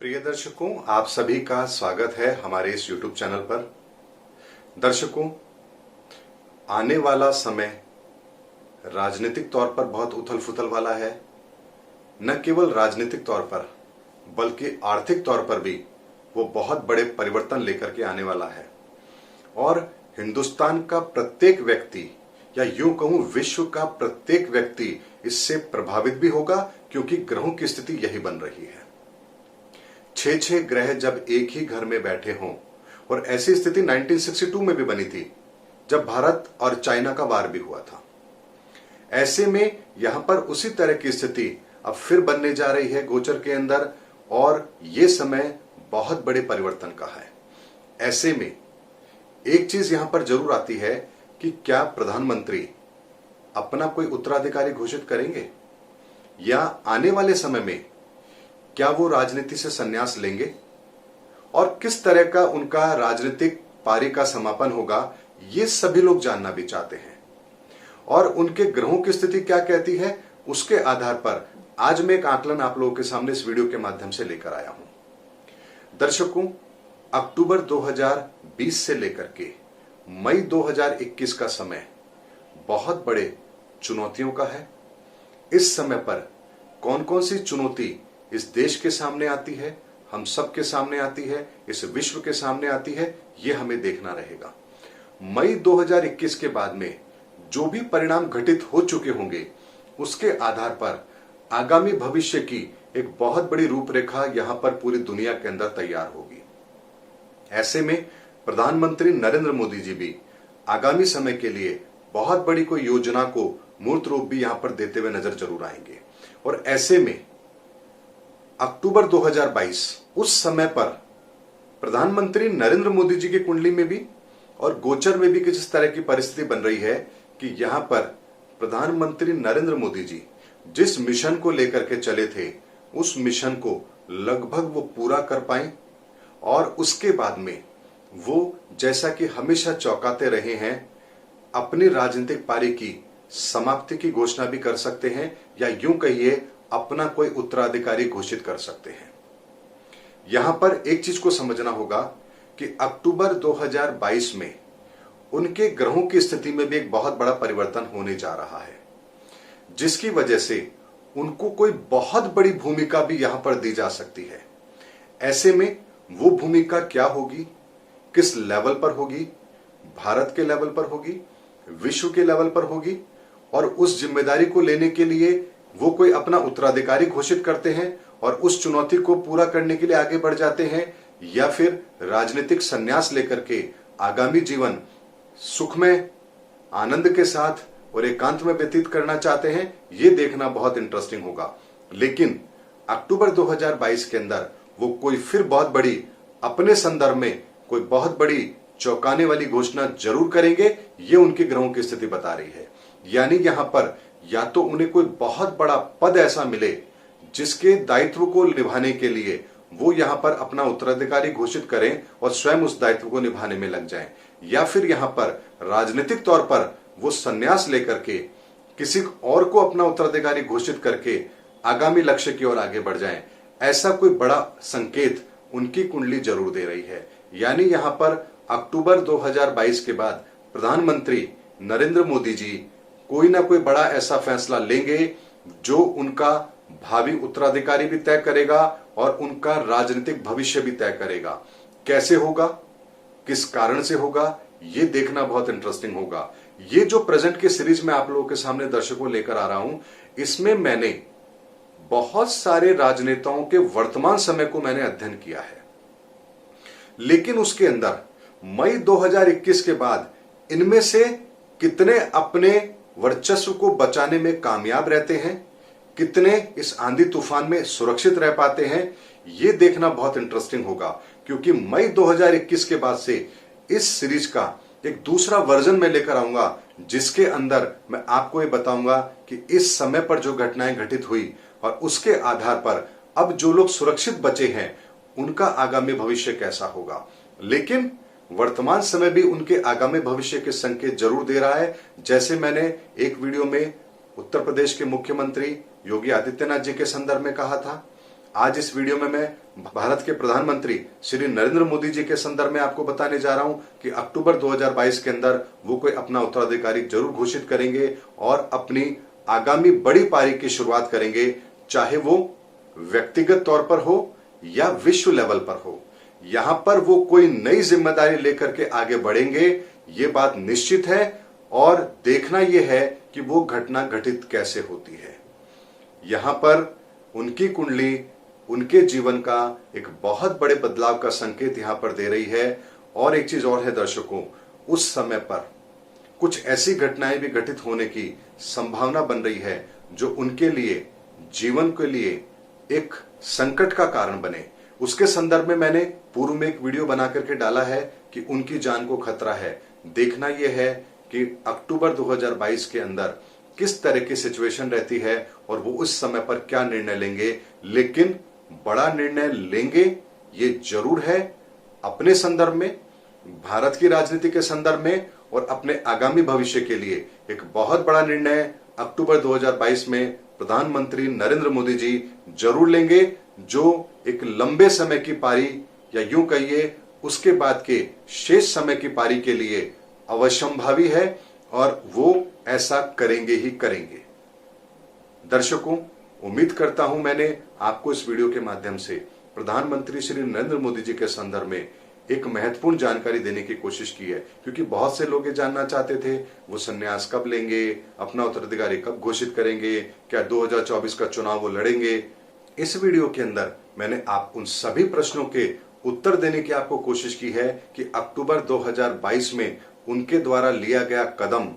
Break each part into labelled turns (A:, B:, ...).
A: प्रिय दर्शकों, आप सभी का स्वागत है हमारे इस YouTube चैनल पर। दर्शकों, आने वाला समय राजनीतिक तौर पर बहुत उथल फुथल वाला है। न केवल राजनीतिक तौर पर बल्कि आर्थिक तौर पर भी वो बहुत बड़े परिवर्तन लेकर के आने वाला है और हिंदुस्तान का प्रत्येक व्यक्ति या यूं कहूं विश्व का प्रत्येक व्यक्ति इससे प्रभावित भी होगा, क्योंकि ग्रहों की स्थिति यही बन रही है। 6 ग्रह जब एक ही घर में बैठे हों, और ऐसी स्थिति 1962 में भी बनी थी जब भारत और चाइना का वार भी हुआ था। ऐसे में यहां पर उसी तरह की स्थिति अब फिर बनने जा रही है गोचर के अंदर, और यह समय बहुत बड़े परिवर्तन का है। ऐसे में एक चीज यहां पर जरूर आती है कि क्या प्रधानमंत्री अपना कोई उत्तराधिकारी घोषित करेंगे, या आने वाले समय में क्या वो राजनीति से संन्यास लेंगे, और किस तरह का उनका राजनीतिक पारी का समापन होगा, ये सभी लोग जानना भी चाहते हैं। और उनके ग्रहों की स्थिति क्या कहती है, उसके आधार पर आज मैं एक आकलन आप लोगों के सामने इस वीडियो के माध्यम से लेकर आया हूं। दर्शकों, अक्टूबर 2020 से लेकर के मई 2021 का समय बहुत बड़े चुनौतियों का है। इस समय पर कौन कौन सी चुनौती इस देश के सामने आती है, हम सब के सामने आती है, इस विश्व के सामने आती है, यह हमें देखना रहेगा। मई 2021 के बाद में जो भी परिणाम घटित हो चुके होंगे, उसके आधार पर आगामी भविष्य की एक बहुत बड़ी रूपरेखा यहां पर पूरी दुनिया के अंदर तैयार होगी। ऐसे में प्रधानमंत्री नरेंद्र मोदी जी भी आगामी समय के लिए बहुत बड़ी कोई योजना को मूर्त रूप भी यहां पर देते हुए नजर जरूर आएंगे। और ऐसे में अक्टूबर 2022 उस समय पर प्रधानमंत्री नरेंद्र मोदी जी की कुंडली में भी और गोचर में भी किस तरह की परिस्थिति बन रही है कि यहां पर प्रधानमंत्री नरेंद्र मोदी जी जिस मिशन को लेकर के चले थे, उस मिशन को लगभग वो पूरा कर पाए, और उसके बाद में वो जैसा कि हमेशा चौंकाते रहे हैं, अपनी राजनीतिक पारी की समाप्ति की घोषणा भी कर सकते हैं, या यूं कहिए अपना कोई उत्तराधिकारी घोषित कर सकते हैं। यहां पर एक चीज को समझना होगा कि अक्टूबर 2022 में उनके ग्रहों की स्थिति में भी एक बहुत बड़ा परिवर्तन होने जा रहा है, जिसकी वजह से उनको कोई बहुत बड़ी भूमिका भी यहां पर दी जा सकती है। ऐसे में वो भूमिका क्या होगी, किस लेवल पर होगी, भारत के लेवल पर होगी, विश्व के लेवल पर होगी, और उस जिम्मेदारी को लेने के लिए वो कोई अपना उत्तराधिकारी घोषित करते हैं और उस चुनौती को पूरा करने के लिए आगे बढ़ जाते हैं, या फिर राजनीतिक संन्यास लेकर के आगामी जीवन सुखमय आनंद के साथ और एकांत में व्यतीत करना चाहते हैं, ये देखना बहुत इंटरेस्टिंग होगा। लेकिन अक्टूबर 2022 के अंदर वो कोई फिर बहुत बड़ी अपने संदर्भ में कोई बहुत बड़ी चौंकाने वाली घोषणा जरूर करेंगे, ये उनकी ग्रहों की स्थिति बता रही है। यानी यहां पर या तो उन्हें कोई बहुत बड़ा पद ऐसा मिले जिसके दायित्व को निभाने के लिए वो यहां पर अपना उत्तराधिकारी घोषित करें और स्वयं उस दायित्व को निभाने में लग जाएं, या फिर यहां पर राजनीतिक तौर पर वो संन्यास लेकर के किसी और को अपना उत्तराधिकारी घोषित करके आगामी लक्ष्य की ओर आगे बढ़ जाएं। ऐसा कोई बड़ा संकेत उनकी कुंडली जरूर दे रही है। यानी यहां पर अक्टूबर 2022 के बाद प्रधानमंत्री नरेंद्र मोदी जी कोई ना कोई बड़ा ऐसा फैसला लेंगे जो उनका भावी उत्तराधिकारी भी तय करेगा और उनका राजनीतिक भविष्य भी तय करेगा। कैसे होगा, किस कारण से होगा, ये देखना बहुत इंटरेस्टिंग होगा। ये जो प्रेजेंट की सीरीज में आप लोगों के सामने दर्शकों लेकर आ रहा हूं, इसमें मैंने बहुत सारे राजनेताओं के वर्तमान समय को मैंने अध्ययन किया है, लेकिन उसके अंदर मई 2021 के बाद इनमें से कितने अपने वर्चस्व को बचाने में कामयाब रहते हैं, कितने इस आंधी तूफान में सुरक्षित रह पाते हैं, यह देखना बहुत इंटरेस्टिंग होगा। क्योंकि मई 2021 के बाद से इस सीरीज का एक दूसरा वर्जन में लेकर आऊंगा, जिसके अंदर मैं आपको ये बताऊंगा कि इस समय पर जो घटनाएं घटित हुई और उसके आधार पर अब जो लोग सुरक्षित बचे हैं उनका आगामी भविष्य कैसा होगा। लेकिन वर्तमान समय भी उनके आगामी भविष्य के संकेत जरूर दे रहा है। जैसे मैंने एक वीडियो में उत्तर प्रदेश के मुख्यमंत्री योगी आदित्यनाथ जी के संदर्भ में कहा था, आज इस वीडियो में मैं भारत के प्रधानमंत्री श्री नरेंद्र मोदी जी के संदर्भ में आपको बताने जा रहा हूं कि अक्टूबर 2022 के अंदर वो कोई अपना उत्तराधिकारी जरूर घोषित करेंगे और अपनी आगामी बड़ी पारी की शुरुआत करेंगे, चाहे वो व्यक्तिगत तौर पर हो या विश्व लेवल पर हो। यहां पर वो कोई नई जिम्मेदारी लेकर के आगे बढ़ेंगे, ये बात निश्चित है। और देखना यह है कि वो घटना घटित कैसे होती है। यहां पर उनकी कुंडली उनके जीवन का एक बहुत बड़े बदलाव का संकेत यहां पर दे रही है। और एक चीज और है दर्शकों, उस समय पर कुछ ऐसी घटनाएं भी घटित होने की संभावना बन रही है जो उनके लिए, जीवन के लिए एक संकट का कारण बने। उसके संदर्भ में मैंने पूर्व में एक वीडियो बना करके डाला है कि उनकी जान को खतरा है। देखना यह है कि अक्टूबर 2022 के अंदर किस तरह की सिचुएशन रहती है और वो उस समय पर क्या निर्णय लेंगे। लेकिन बड़ा निर्णय लेंगे ये जरूर है, अपने संदर्भ में, भारत की राजनीति के संदर्भ में और अपने आगामी भविष्य के लिए एक बहुत बड़ा निर्णय अक्टूबर 2022 में प्रधानमंत्री नरेंद्र मोदी जी जरूर लेंगे, जो एक लंबे समय की पारी या यूं कहिए उसके बाद के शेष समय की पारी के लिए अवश्यंभावी है और वो ऐसा करेंगे ही करेंगे। दर्शकों, उम्मीद करता हूं मैंने आपको इस वीडियो के माध्यम से प्रधानमंत्री श्री नरेंद्र मोदी जी के संदर्भ में एक महत्वपूर्ण जानकारी देने की कोशिश की है, क्योंकि बहुत से लोग ये जानना चाहते थे वो संन्यास कब लेंगे, अपना उत्तराधिकारी कब घोषित करेंगे, क्या 2024 का चुनाव वो लड़ेंगे। इस वीडियो के अंदर मैंने आप उन सभी प्रश्नों के उत्तर देने की आपको कोशिश की है कि अक्टूबर 2022 में उनके द्वारा लिया गया कदम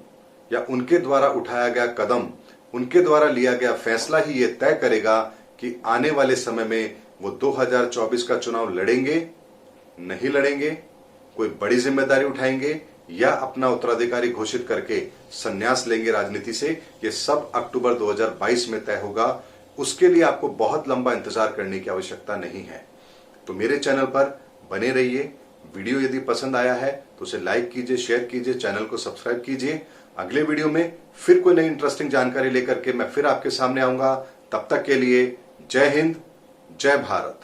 A: या उनके द्वारा उठाया गया कदम, उनके द्वारा लिया गया फैसला ही ये तय करेगा कि आने वाले समय में वो 2024 का चुनाव लड़ेंगे, नहीं लड़ेंगे, कोई बड़ी जिम्मेदारी उठाएंगे या अपना उत्तराधिकारी घोषित करके संन्यास लेंगे राजनीति से। ये सब अक्टूबर 2022 में तय होगा। उसके लिए आपको बहुत लंबा इंतजार करने की आवश्यकता नहीं है। तो मेरे चैनल पर बने रहिए। वीडियो यदि पसंद आया है तो उसे लाइक कीजिए, शेयर कीजिए, चैनल को सब्सक्राइब कीजिए। अगले वीडियो में फिर कोई नई इंटरेस्टिंग जानकारी लेकर के मैं फिर आपके सामने आऊंगा। तब तक के लिए जय हिंद, जय भारत।